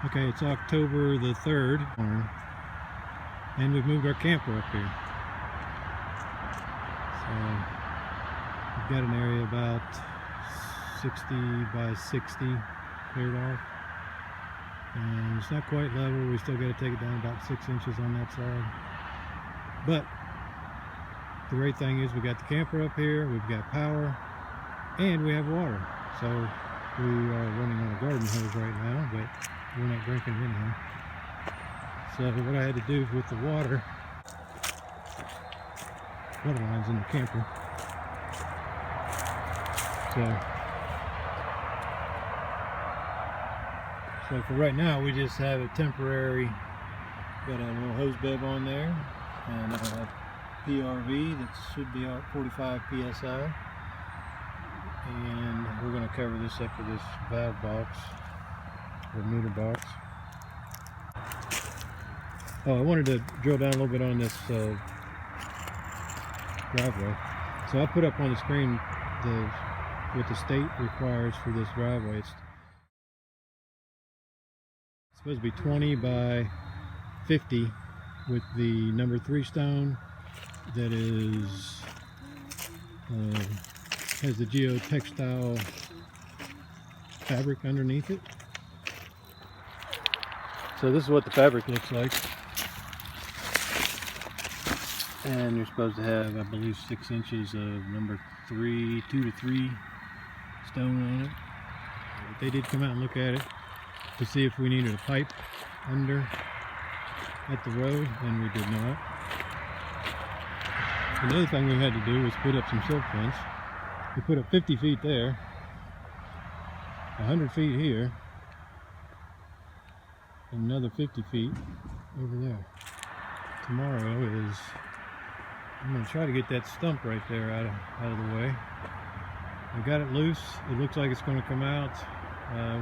Okay, it's October the 3rd, and we've moved our camper up here. So we've got an area about 60 by 60 cleared off, and it's not quite level. We still got to take it down about 6 inches on that side. But the great thing is we got the camper up here, we've got power, and we have water. So we are running on a garden hose right now, but we're not drinking anyhow. So what I had to do with the water line's in the camper. So for right now, we just have a temporary, got a little hose bib on there, and a PRV that should be out 45 psi. And we're going to cover this up with this valve box or meter box. Oh, I wanted to drill down a little bit on this driveway. So I put up on the screen what the state requires for this driveway. It's supposed to be 20 by 50 with the number 3 stone that is has the geotextile fabric underneath it. So this is what the fabric looks like. And you're supposed to have, I believe, 6 inches of number 2 to 3 stone on it. But they did come out and look at it to see if we needed a pipe under at the road, and we did not. Another thing we had to do was put up some silk fence. We put up 50 feet there, 100 feet here, and another 50 feet over there. Tomorrow is, I'm going to try to get that stump right there out of the way. I got it loose. It looks like it's going to come out.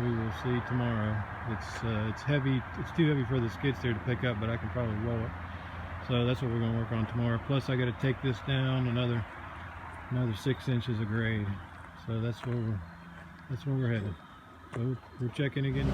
We will see tomorrow. It's heavy. It's too heavy for the skid steer to pick up, but I can probably roll it. So that's what we're going to work on tomorrow. Plus I got to take this down another 6 inches of grade. So that's where we're headed. So we're checking again.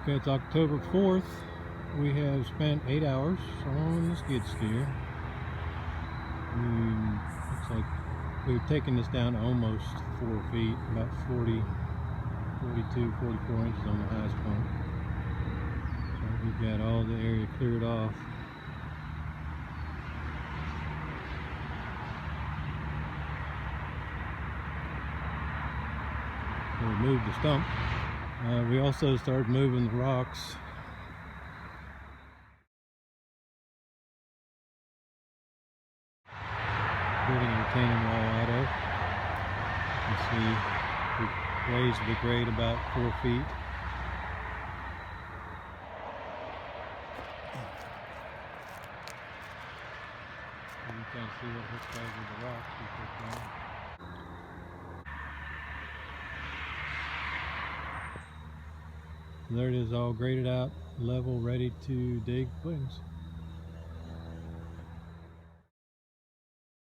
Okay, it's October 4th. We have spent 8 hours on the skid steer. Looks like we've taken this down to almost 4 feet, about 42, 44 inches on the highest point. So we've got all the area cleared off. We moved the stump. We also started moving the rocks. Building a retaining wall out of. You can see we raised the grade about 4 feet. And you can see what looks like with the rocks we put down. There it is, all graded out, level, ready to dig footings.